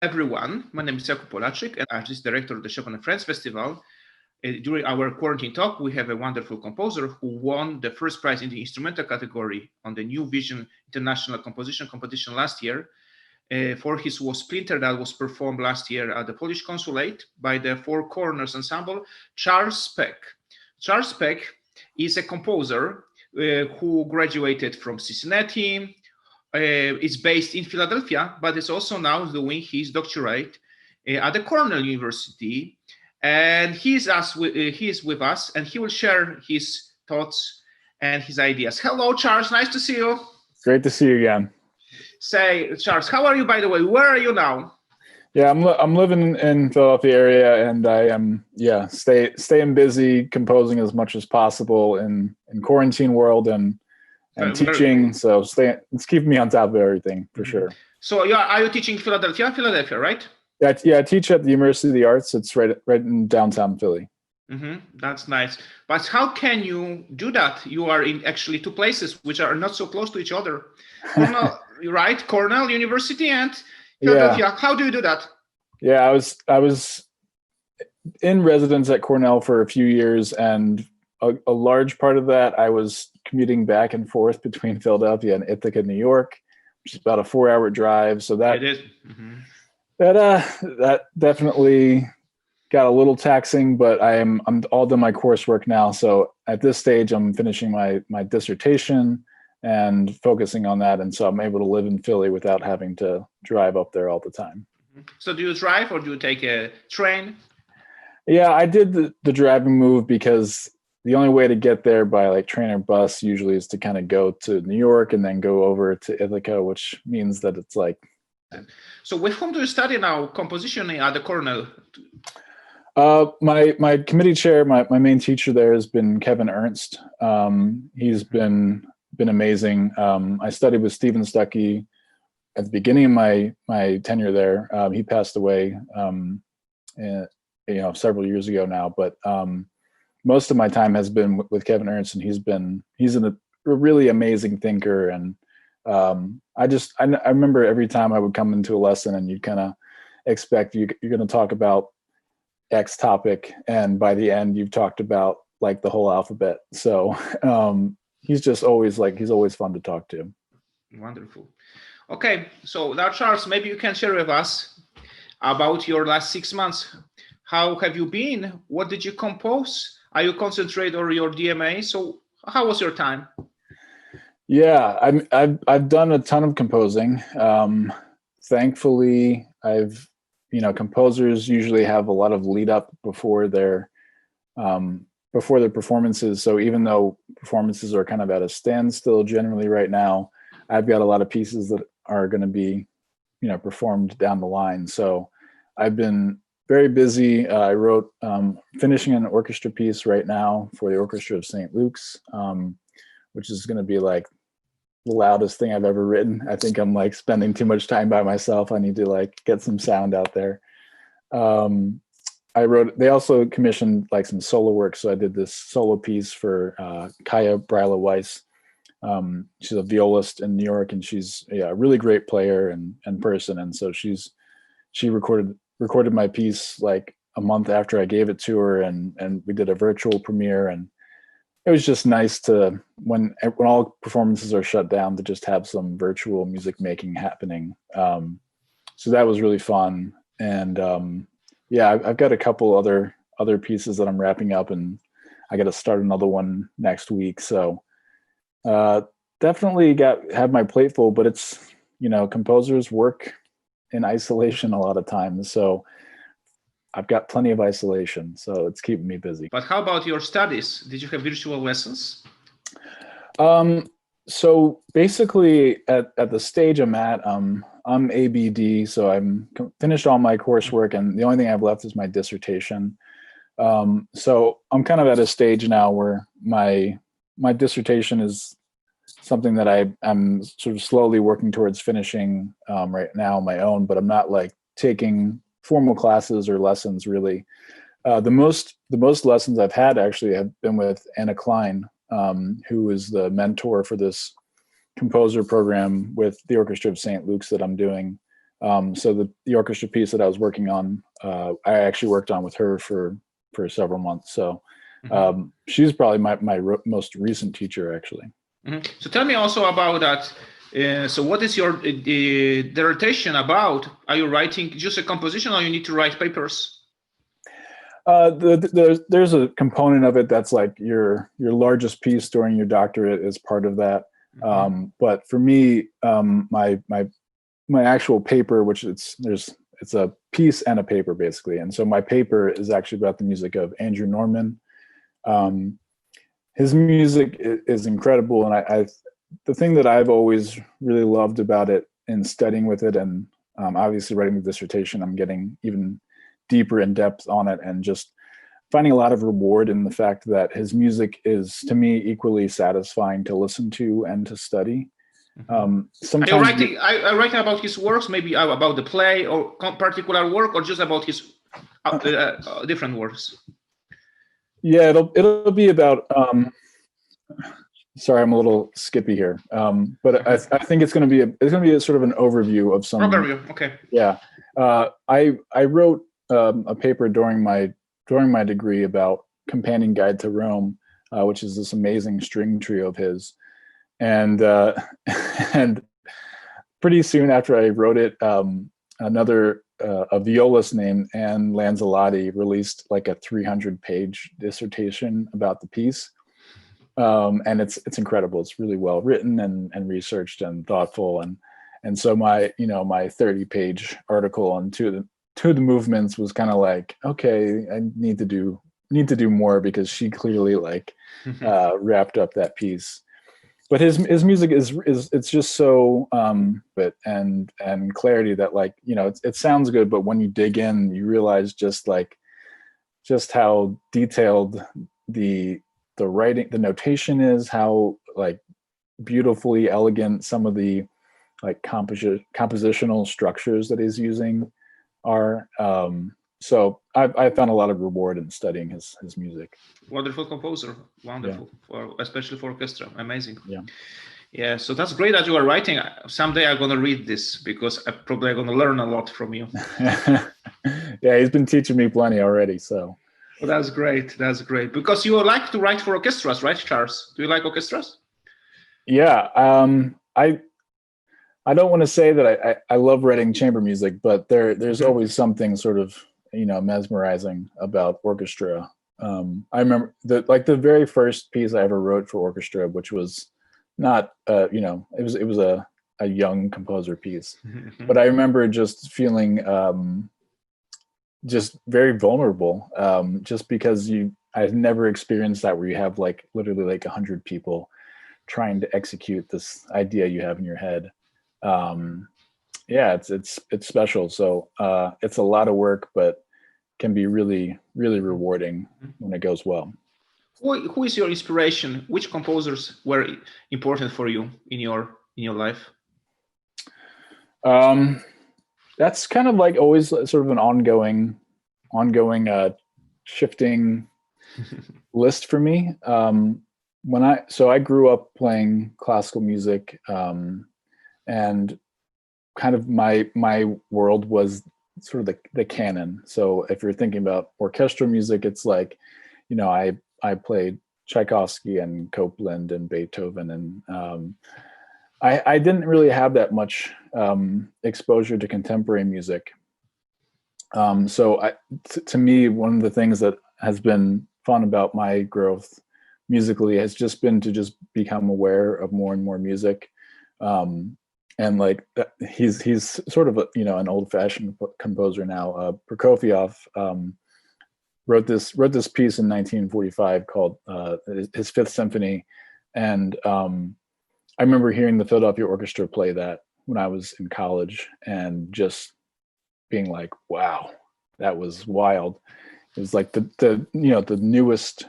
everyone. My name is Jakub Polaczyk, and I'm the director of the Chopin and Friends Festival. During our quarantine talk, we have a wonderful composer who won the first prize in the instrumental category on the New Vision International Composition Competition last year for his was Splinter that was performed last year at the Polish Consulate by the Four Corners Ensemble, Charles Peck. Charles Peck is a composer who graduated from Cincinnati, is based in Philadelphia, but is also now doing his doctorate at the Cornell University. And he is with us, and he will share his thoughts and his ideas. Hello, Charles. Nice to see you. Great to see you again. Say, Charles, how are you, by the way? Where are you now? Yeah, I'm living in Philadelphia area, and I am staying busy, composing as much as possible in quarantine world and teaching. So it's keeping me on top of everything for sure. So are you teaching Philadelphia? Philadelphia, right? Yeah, I teach at the University of the Arts. It's right in downtown Philly. That's nice. But how can you do that? You are in actually two places which are not so close to each other. Cornell, right? Cornell University and Philadelphia. Yeah. How do you do that? Yeah, I was in residence at Cornell for a few years, and a large part of that I was commuting back and forth between Philadelphia and Ithaca, New York, which is about a 4-hour drive. So that it is. That definitely got a little taxing, but I'm all done my coursework now. So at this stage, I'm finishing my dissertation and focusing on that. And so I'm able to live in Philly without having to drive up there all the time. So do you drive or do you take a train? Yeah, I did the driving move because the only way to get there by like train or bus usually is to kind of go to New York and then go over to Ithaca, which means that it's like. So with whom do you study now composition at the Cornell? My committee chair, my main teacher there has been Kevin Ernst. He's been amazing. I studied with Stephen Stuckey at the beginning of my tenure there. He passed away, several years ago now. But most of my time has been with Kevin Ernst, and he's a really amazing thinker. And I remember every time I would come into a lesson, and you kind of expect you're going to talk about X topic, and by the end you've talked about like the whole alphabet. So he's always fun to talk to. Wonderful. Okay, so now Charles, maybe you can share with us about your last 6 months. How have you been? What did you compose? Are you concentrate on your DMA? So how was your time? Yeah, I've done a ton of composing. Thankfully, composers usually have a lot of lead up before their performances. So even though performances are kind of at a standstill generally right now, I've got a lot of pieces that are going to be, performed down the line. So I've been very busy. I wrote, finishing an orchestra piece right now for the Orchestra of St. Luke's, which is going to be like the loudest thing I've ever written. I think I'm like spending too much time by myself. I need to like get some sound out there. They also commissioned like some solo work. So I did this solo piece for Kaya Bryla Weiss. She's a violist in New York, and she's a really great player and person. And so she recorded my piece like a month after I gave it to her, and we did a virtual premiere, and it was just nice to when all performances are shut down to just have some virtual music making happening. So that was really fun. And I've got a couple other pieces that I'm wrapping up, and I got to start another one next week. So definitely have my plate full, but it's, composers work in isolation a lot of times. So I've got plenty of isolation, so it's keeping me busy. But how about your studies? Did you have virtual lessons? So basically at the stage I'm at, I'm ABD, so I'm finished all my coursework, and the only thing I've left is my dissertation. So I'm kind of at a stage now where my dissertation is something that I'm sort of slowly working towards finishing right now on my own, but I'm not like taking formal classes or lessons really. The most lessons I've had actually have been with Anna Klein, who is the mentor for this composer program with the Orchestra of St. Luke's that I'm doing. So the orchestra piece that I was working on, I actually worked on with her for several months. So she's probably my most recent teacher, actually. So tell me also about that. So what is your dissertation about? Are you writing just a composition, or you need to write papers? There's a component of it that's like your largest piece during your doctorate is part of that. But for me, my actual paper, which it's a piece and a paper basically. And so my paper is actually about the music of Andrew Norman. His music is incredible, and the thing that I've always really loved about it and studying with it, and obviously writing the dissertation, I'm getting even deeper in depth on it, and just finding a lot of reward in the fact that his music is, to me, equally satisfying to listen to and to study. Sometimes are you writing about his works, maybe about the play or particular work, or just about his different works? Yeah, it'll be about. Sorry, I'm a little skippy here, but I think it's going to be a sort of an overview of some. Overview, okay. Yeah, I wrote a paper during my degree about Companion Guide to Rome, which is this amazing string trio of his, and pretty soon after I wrote it, a violist named Anne Lanzelotti released like a 300-page dissertation about the piece. And it's incredible. It's really well written and researched and thoughtful. And so my 30-page article on two of the movements was kind of like, okay, I need to do more, because she clearly wrapped up that piece. But his music it's just so and clarity that it sounds good, but when you dig in, you realize just how detailed the writing, the notation is, how beautifully elegant some of the compositional structures that he's using are. So I found a lot of reward in studying his music. Wonderful composer, wonderful, yeah. Especially for orchestra, amazing. Yeah. So that's great that you are writing. Someday I'm gonna read this, because I'm probably gonna learn a lot from you. Yeah, he's been teaching me plenty already. So. Well, that's great. That's great, because you like to write for orchestras, right, Charles? Do you like orchestras? Yeah. I don't want to say that I love writing chamber music, but there's always something sort of mesmerizing about orchestra. I remember the very first piece I ever wrote for orchestra, which was not it was a young composer piece, but I remember just feeling just very vulnerable, just because I've never experienced that, where you have literally 100 people trying to execute this idea you have in your head. Yeah, it's special. So it's a lot of work, but can be really, really rewarding when it goes well. Who is your inspiration? Which composers were important for you in your life? That's kind of always sort of an ongoing shifting list for me. I grew up playing classical music, and kind of my world was sort of the canon. So if you're thinking about orchestral music, it's I played Tchaikovsky and Copland and Beethoven, and I didn't really have that much exposure to contemporary music. So to me, one of the things that has been fun about my growth musically has just been to just become aware of more and more music. And he's sort of an old-fashioned composer now. Prokofiev wrote this piece in 1945 called his Fifth Symphony, and I remember hearing the Philadelphia Orchestra play that when I was in college, and just being like, "Wow, that was wild." It was like the newest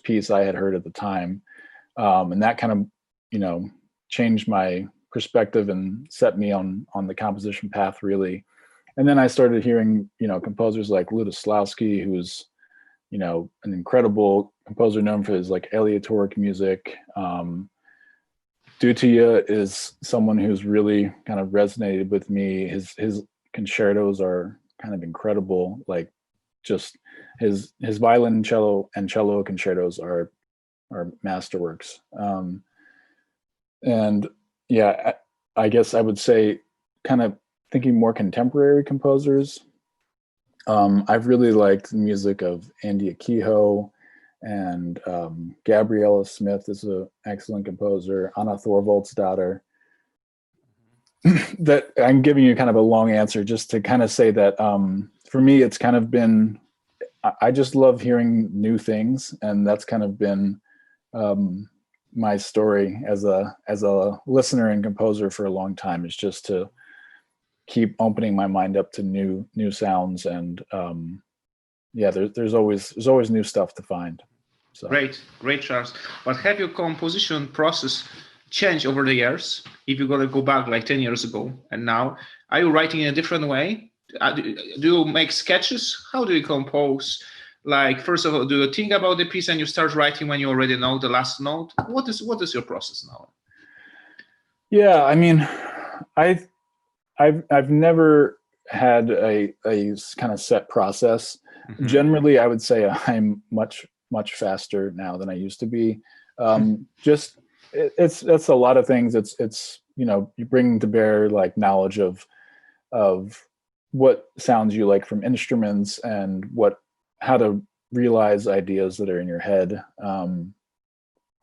piece I had heard at the time, and that kind of changed my perspective and set me on the composition path, really. And then I started hearing composers like Lutoslawski, who's an incredible composer known for his aleatoric music. Dutia is someone who's really kind of resonated with me. His concertos are kind of incredible. Like just his violin, cello concertos are masterworks. And yeah, I guess I would say kind of thinking more contemporary composers. I've really liked the music of Andy Akiho, and Gabriella Smith is an excellent composer. Anna Thorvaldsdottir. That I'm giving you kind of a long answer just to kind of say that for me, it's kind of been, I just love hearing new things, and that's kind of been my story as a listener and composer for a long time, is just to keep opening my mind up to new sounds, and yeah, there's always new stuff to find. So. Great, Charles. But have your composition process changed over the years? If you're gonna go back like 10 years ago and now, are you writing in a different way? Do you make sketches? How do you compose? Like, first of all, do you think about the piece and you start writing when you already know the last note? What is your process now? Yeah, I mean, I've never had a kind of set process. Mm-hmm. Generally, I would say I'm much faster now than I used to be. Just it's a lot of things. It's you bring to bear like knowledge of what sounds you like from instruments and how to realize ideas that are in your head.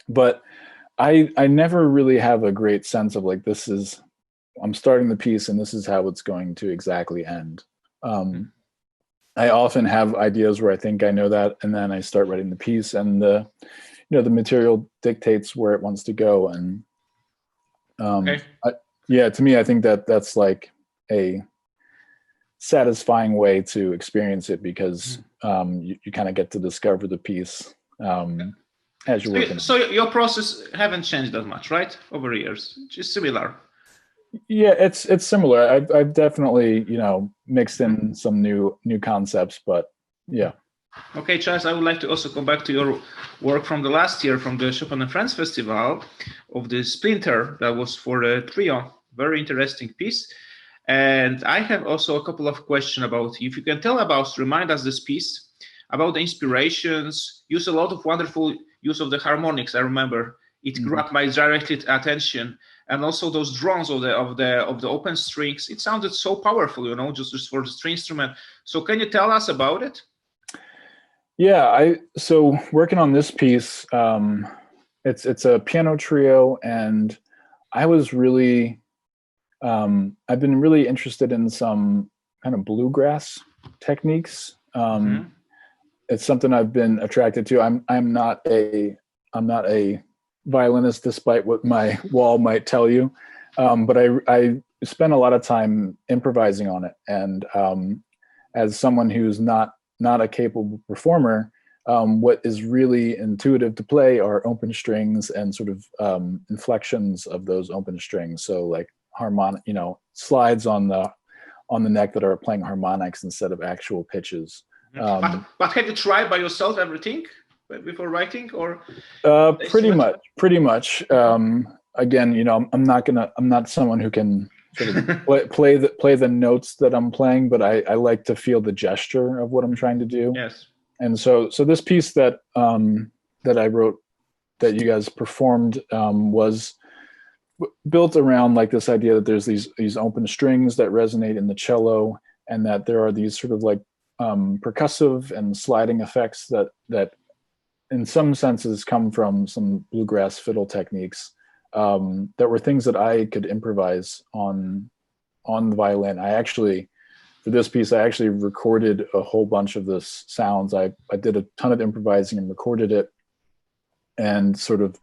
But I never really have a great sense of like, I'm starting the piece and this is how it's going to exactly end. I often have ideas where I think I know that, and then I start writing the piece, and the material dictates where it wants to go. And okay. To me, I think that's like a satisfying way to experience it, because you kind of get to discover the piece as you're working. So your process haven't changed that much, right? Over the years, just similar. Yeah, it's similar. I've definitely mixed in some new concepts, but yeah. Okay, Charles, I would like to also come back to your work from the last year, from the Chopin and Friends Festival, of the Splinter that was for the trio. Very interesting piece. And I have also a couple of questions about, if you can remind us this piece, about the inspirations. Use a lot of wonderful use of the harmonics. I remember it grabbed my direct attention, and also those drones of the open strings. It sounded so powerful, just for the string instrument. So can you tell us about it? Yeah, so working on this piece, it's a piano trio, and I was really I've been really interested in some kind of bluegrass techniques. It's something I've been attracted to. I'm not a violinist, despite what my wall might tell you, but I spent a lot of time improvising on it. And as someone who's not a capable performer, what is really intuitive to play are open strings and sort of inflections of those open strings. So like harmonic, slides on the neck that are playing harmonics instead of actual pitches. But have you tried by yourself everything before writing, or? Pretty much. Again, I'm not someone who can sort of play the notes that I'm playing, but I like to feel the gesture of what I'm trying to do. Yes. And so this piece that I wrote, that you guys performed, was built around like this idea that there's these open strings that resonate in the cello, and that there are these sort of like percussive and sliding effects that in some senses come from some bluegrass fiddle techniques, that were things that I could improvise on the violin. For this piece, I actually recorded a whole bunch of this sounds. I did a ton of improvising and recorded it, and sort of,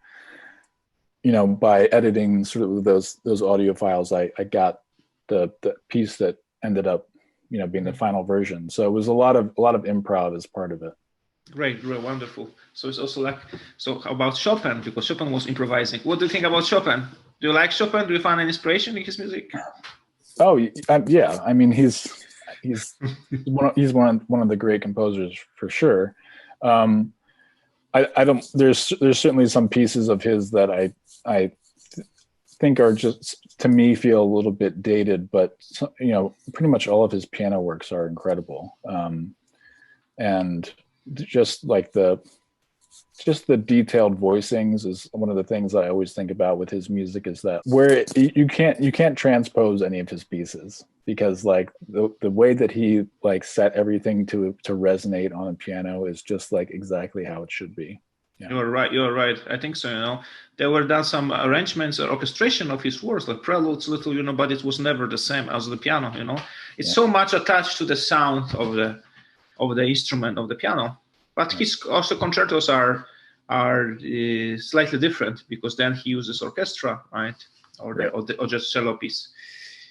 by editing sort of those audio files, I got the piece that ended up, being the final version. So it was a lot of improv as part of it. Great, wonderful. So it's also so about Chopin, because Chopin was improvising. What do you think about Chopin? Do you like Chopin? Do you find an inspiration in his music? Oh yeah, I mean he's one of the great composers for sure. I don't. There's certainly some pieces of his that think are just, to me, feel a little bit dated, but pretty much all of his piano works are incredible. And just like the detailed voicings is one of the things I always think about with his music, is that where you can't transpose any of his pieces, because like the way that he like set everything to resonate on a piano is just like exactly how it should be. Yeah. You're right. I think so. There were done some arrangements or orchestration of his works, like preludes, little, but it was never the same as the piano. It's so much attached to the sound of the instrument of the piano. But his also concertos are slightly different, because then he uses orchestra, right, or just cello piece.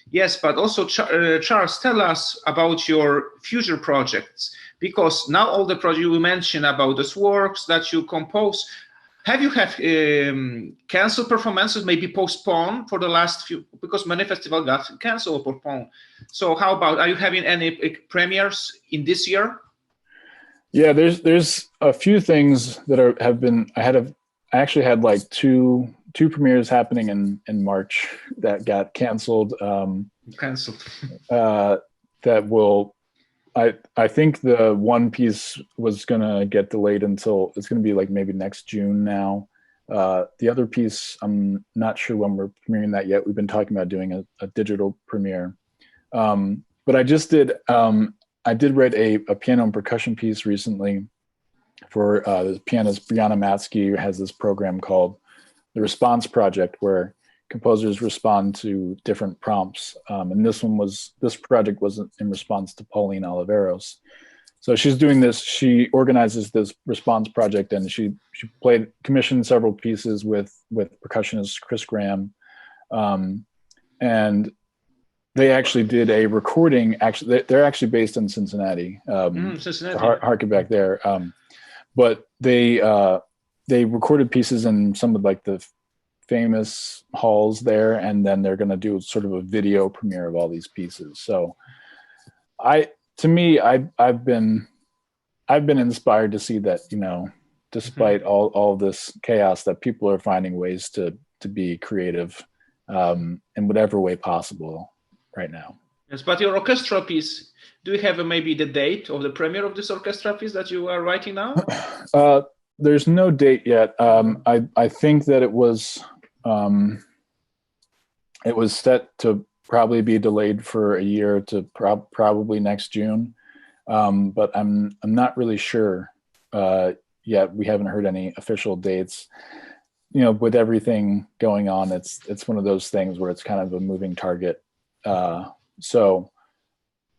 Yes, but also Charles, tell us about your future projects, because now all the projects you mentioned about these works that you compose, have you canceled performances, maybe postponed for the last few, because many festivals got canceled or postponed. So how about, are you having any premieres in this year? Yeah, there's a few things that have been. I actually had like two premieres happening in March that got canceled. That will. I think the one piece was gonna get delayed until it's gonna be like maybe next June now. The other piece, I'm not sure when we're premiering that yet. We've been talking about doing a digital premiere, but I just did. I did write a piano and percussion piece recently for the pianist Brianna Matsky, who has this program called the Response Project, where composers respond to different prompts. And this project was in response to Pauline Oliveros. So she's doing this. She organizes this response project, and she commissioned several pieces with percussionist Chris Graham, and they actually did a recording. Actually, they're actually based in Cincinnati. Cincinnati. Harken back there. But they recorded pieces in some of like the famous halls there, and then they're going to do sort of a video premiere of all these pieces. So, I've been inspired to see that, despite all this chaos, that people are finding ways to be creative in whatever way possible right now. Yes, but your orchestra piece, do you have maybe the date of the premiere of this orchestra piece that you are writing now? There's no date yet. I think that it was set to probably be delayed for a year to probably next June, but I'm not really sure yet. We haven't heard any official dates. With everything going on, it's one of those things where it's kind of a moving target. So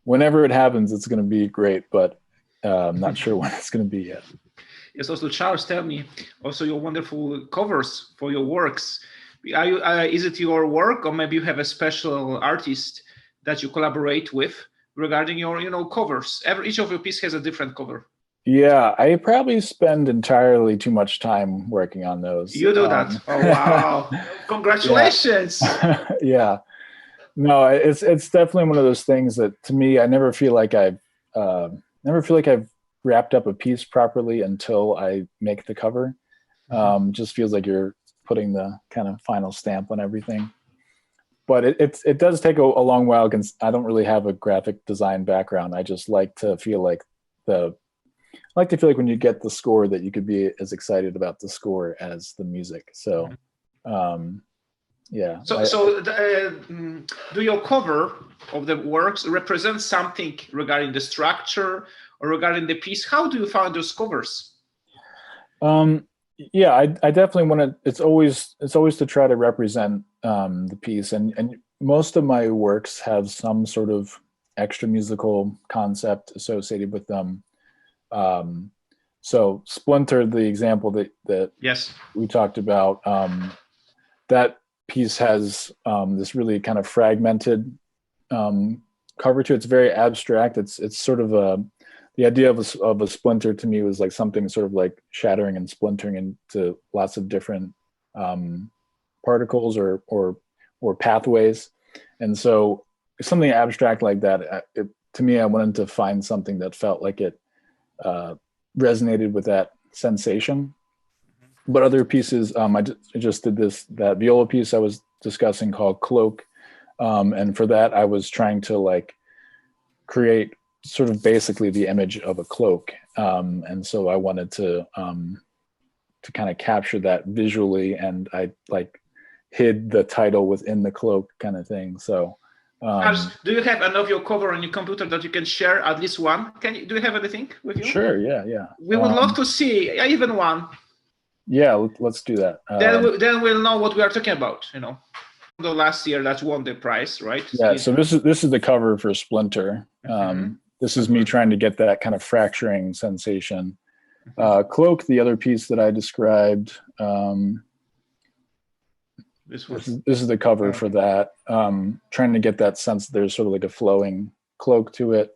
whenever it happens, it's going to be great, but I'm not sure when it's going to be yet. Yes, also Charles, tell me, also your wonderful covers for your works. Is it your work, or maybe you have a special artist that you collaborate with regarding your, covers? Each of your pieces has a different cover. Yeah, I probably spend entirely too much time working on those. You do that? Oh, wow. Congratulations. Yeah. No, it's definitely one of those things that, to me, I never feel like I've wrapped up a piece properly until I make the cover. Just feels like you're putting the kind of final stamp on everything. But it does take a long while, because I don't really have a graphic design background. I just like to feel like when you get the score, that you could be as excited about the score as the music. So, yeah. So do your cover of the works represent something regarding the structure or regarding the piece? How do you find those covers? Yeah, I definitely want to. It's always to try to represent the piece, and most of my works have some sort of extra musical concept associated with them. So Splinter, the example that yes, we talked about, that piece has this really kind of fragmented cover to it. It's very abstract. It's sort of the idea of a splinter to me was like something sort of like shattering and splintering into lots of different particles or pathways. And so something abstract like that, to me, I wanted to find something that felt like it resonated with that sensation. But other pieces, I just did that viola piece I was discussing called Cloak. And for that, I was trying to like create sort of basically the image of a cloak. And so I wanted to kind of capture that visually, and I like hid the title within the cloak kind of thing. So do you have enough your cover on your computer that you can share at least one? Do you have anything with you? Sure, yeah. We would love to see even one. Yeah, let's do that. Then we'll know what we are talking about, you know. The last year that won the prize, right? Yeah, so this is the cover for Splinter. This is me trying to get that kind of fracturing sensation. Cloak, the other piece that I described, this is the cover for that. Trying to get that sense that there's sort of like a flowing cloak to it.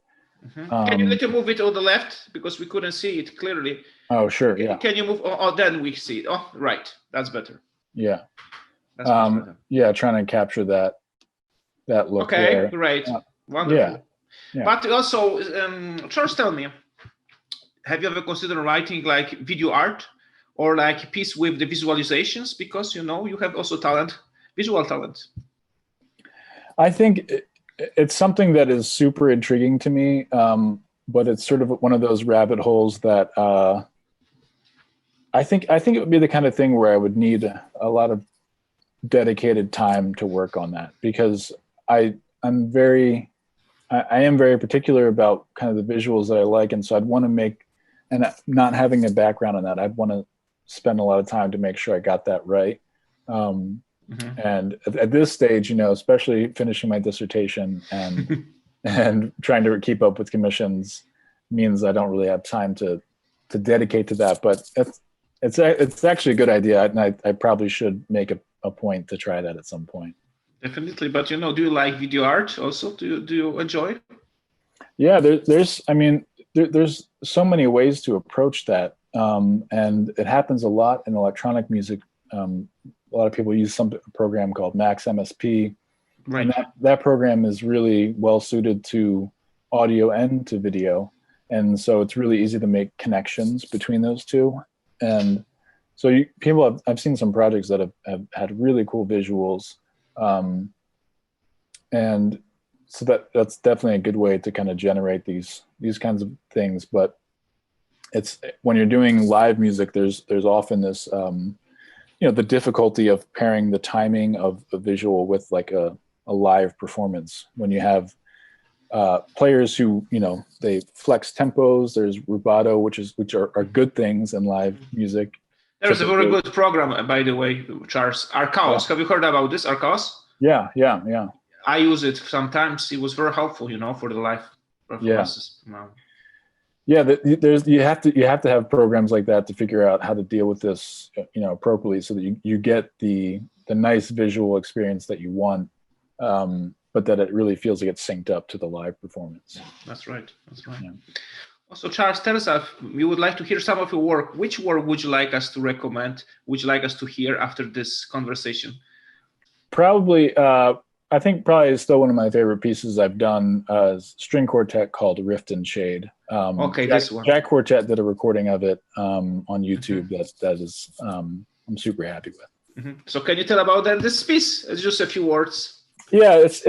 Can you little move it to the left, because we couldn't see it clearly? Oh, sure, yeah. Can you move? Oh, then we see it. Oh, right, that's better. Yeah. That's much better. Yeah, trying to capture that look. Okay, there. great, wonderful. Yeah. But also, Charles, tell me, have you ever considered writing like video art or like a piece with the visualizations? Because you know you have also visual talent. I think it's something that is super intriguing to me, but it's sort of one of those rabbit holes that I think it would be the kind of thing where I would need a lot of dedicated time to work on that, because I am very particular about kind of the visuals that I like, and so I'd want to make, and not having a background in that, I'd want to spend a lot of time to make sure I got that right. And at this stage, you know, especially finishing my dissertation and and trying to keep up with commissions means I don't really have time to dedicate to that. But it's actually a good idea, and I probably should make a point to try that at some point. Definitely. But you know, do you like video art also? Do you enjoy? Yeah, there's so many ways to approach that, and it happens a lot in electronic music. A lot of people use some program called Max MSP, right? And that program is really well suited to audio and to video, and so it's really easy to make connections between those two. And so I've seen some projects that have had really cool visuals, and so that's definitely a good way to kind of generate these kinds of things. But it's when you're doing live music, there's often this the difficulty of pairing the timing of a visual with like a live performance. When you have players who, you know, they flex tempos, there's rubato, which are good things in live music. There's a very good program, by the way, Charles. Arcaos. Have you heard about this, Arcaos? Yeah. I use it sometimes. It was very helpful, you know, for the live performances. Yeah, you have to have programs like that to figure out how to deal with this, you know, appropriately, so that you get the nice visual experience that you want, but that it really feels like it's synced up to the live performance. That's right. Yeah. Also, Charles, tell us, we would like to hear some of your work. Which work would you like us to recommend? Would you like us to hear after this conversation? Probably, I think probably still one of my favorite pieces I've done is string quartet called Rift and Shade. This one. Jack Quartet did a recording of it on YouTube. That is I'm super happy with. So can you tell about this piece? It's just a few words. Yeah, it's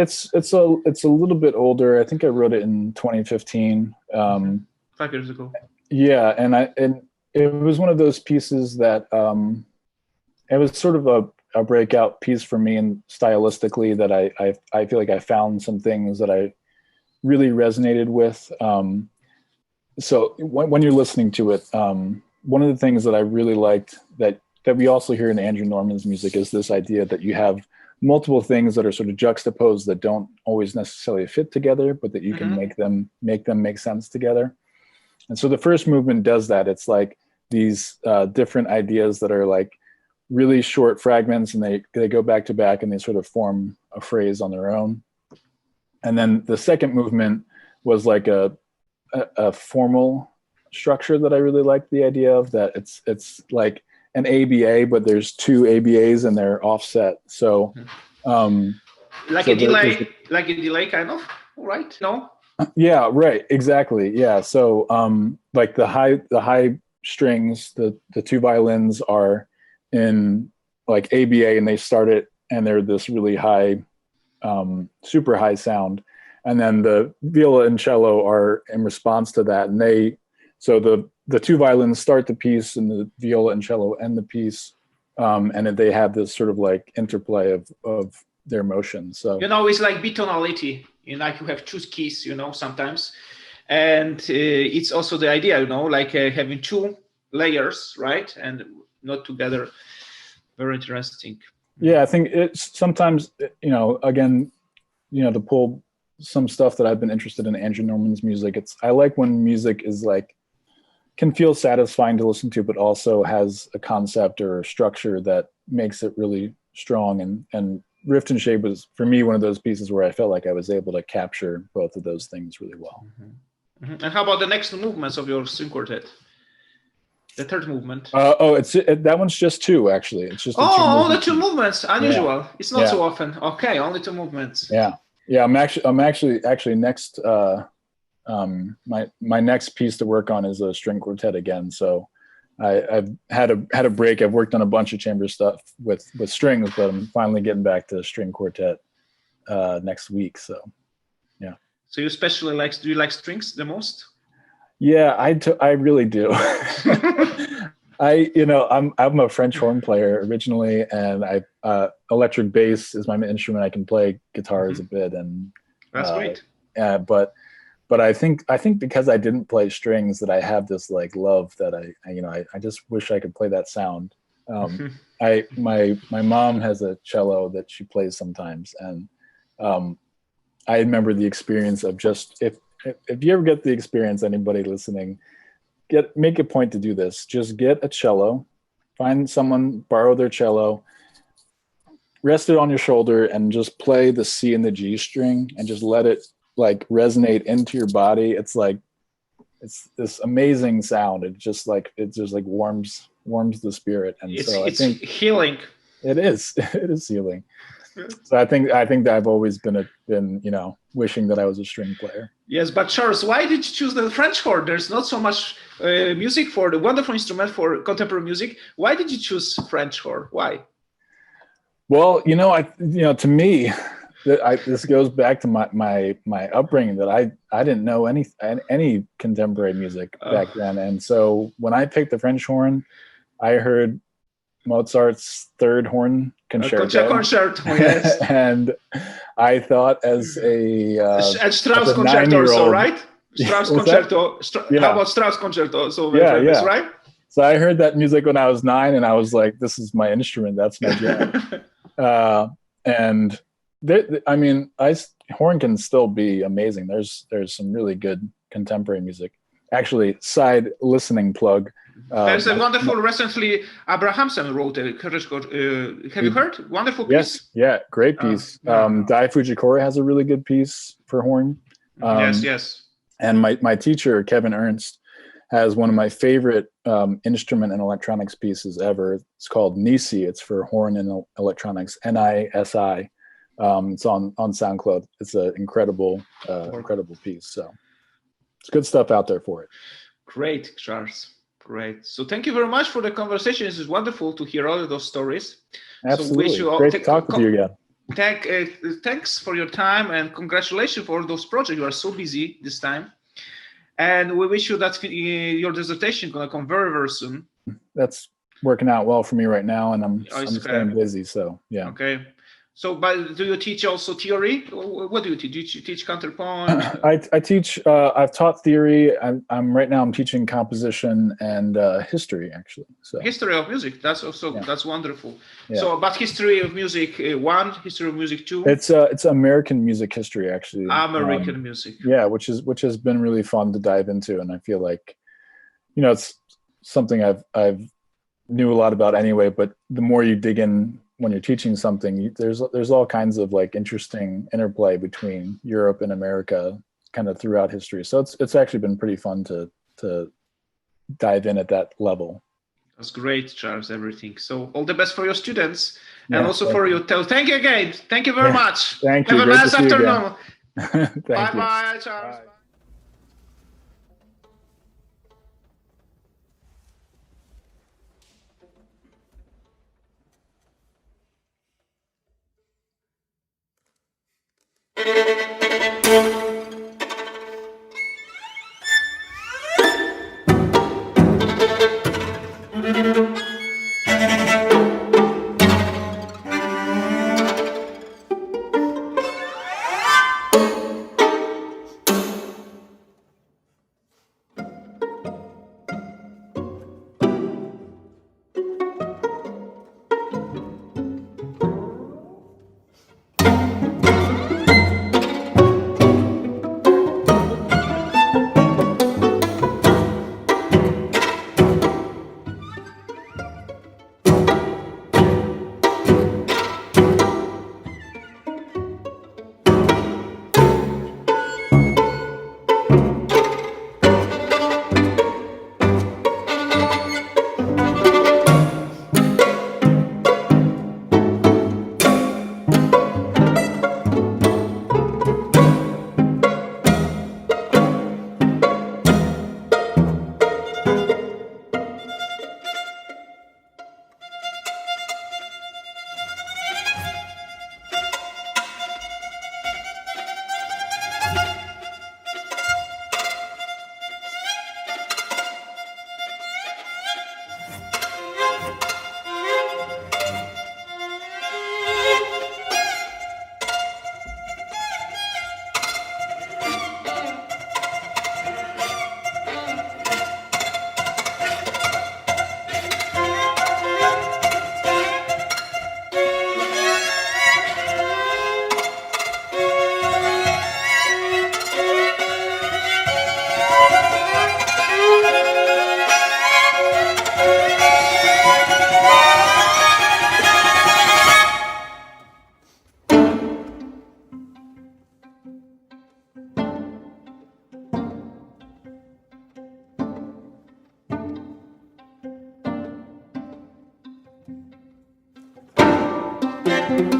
a little bit older. I think I wrote it in 2015. 5 years ago. Yeah, and it was one of those pieces that it was sort of a breakout piece for me, and stylistically that I feel like I found some things that I really resonated with. So when you're listening to it, one of the things that I really liked that we also hear in Andrew Norman's music is this idea that you have multiple things that are sort of juxtaposed that don't always necessarily fit together, but that you can make them make sense together. And so the first movement does that. It's like these different ideas that are like really short fragments, and they go back to back, and they sort of form a phrase on their own. And then the second movement was like a formal structure that I really liked the idea of, that it's like an ABA, but there's two ABAs and they're offset. So like a delay kind of, right? No? Yeah, right. Exactly. Yeah. So like the high strings, the two violins are in like ABA, and they start it and they're this really high, super high sound. And then the viola and cello are in response to that. And so the two violins start the piece, and the viola and cello end the piece. And then they have this sort of like interplay of their motion. So, it's like bitonality, like you have two keys, sometimes. And it's also the idea, like having two layers, right? And not together. Very interesting. Yeah, I think it's sometimes, again, to pull some stuff that I've been interested in Andrew Norman's music. I like when music is like, can feel satisfying to listen to, but also has a concept or a structure that makes it really strong. And Rift and Shade was, for me, one of those pieces where I felt like I was able to capture both of those things really well. Mm-hmm. Mm-hmm. And how about the next movements of your string quartet? The third movement. That one's just two, actually. It's just only two movements. Unusual. Yeah. It's not so often. Okay, only two movements. Yeah. I'm actually next. My next piece to work on is a string quartet again. So I've had a break. I've worked on a bunch of chamber stuff with strings, but I'm finally getting back to string quartet next week. So yeah. So you especially do you like strings the most? Yeah, I really do. I'm a French horn player originally, and electric bass is my instrument. I can play guitars a bit, and that's great. But I think because I didn't play strings, that I have this like love that I just wish I could play that sound. My mom has a cello that she plays sometimes, and I remember the experience of just if you ever get the experience, anybody listening, make a point to do this. Just get a cello, find someone, borrow their cello, rest it on your shoulder, and just play the C and the G string, and just let it like resonate into your body. It's this amazing sound. It just warms the spirit. And so I think healing. It is healing. So I think that I've always been wishing that I was a string player. Yes, but Charles, why did you choose the French horn? There's not so much music for the wonderful instrument for contemporary music. Why did you choose French horn? Why? Well, to me, this goes back to my upbringing, that I didn't know any contemporary music back then, and so when I picked the French horn, I heard Mozart's Third Horn Concerto. Yes. And I thought as and Strauss Concerto also, right? Strauss Concerto. How about Strauss Concerto? So right? So I heard that music when I was 9, and I was like, "This is my instrument. That's my jam." And horn can still be amazing. There's some really good contemporary music. Actually, side listening plug. There's a wonderful, recently Abrahamson wrote a have you heard? Wonderful piece. Yes, yeah, great piece. Dai Fujikura has a really good piece for horn. Yes. And my teacher, Kevin Ernst, has one of my favorite instrument and electronics pieces ever. It's called Nisi. It's for horn and electronics, NISI. It's on SoundCloud. It's an incredible piece. So it's good stuff out there for it. Great, Charles. Great. So thank you very much for the conversation. This is wonderful to hear all of those stories. Absolutely. So great to talk with you again. Thanks for your time, and congratulations for those projects. You are so busy this time. And we wish you that your dissertation is going to come very, very soon. That's working out well for me right now, and I'm staying busy. So, yeah. Okay. So, but do you teach also theory? What do you teach? Do you teach counterpoint? I teach. I've taught theory. I'm teaching composition and history, actually. So history of music. That's also that's wonderful. Yeah. So, but history of music 1, history of music 2. It's American music history, actually. American music. Yeah, which has been really fun to dive into, and I feel like, it's something I've knew a lot about anyway. But the more you dig in when you're teaching something, there's all kinds of like interesting interplay between Europe and America kind of throughout history. So it's actually been pretty fun to dive in at that level. That's great, Charles, everything. So all the best for your students, and also for you. Thank you again. Thank you very much. Thank you. Have a nice afternoon. Bye-bye, Charles. Bye. Thank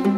you.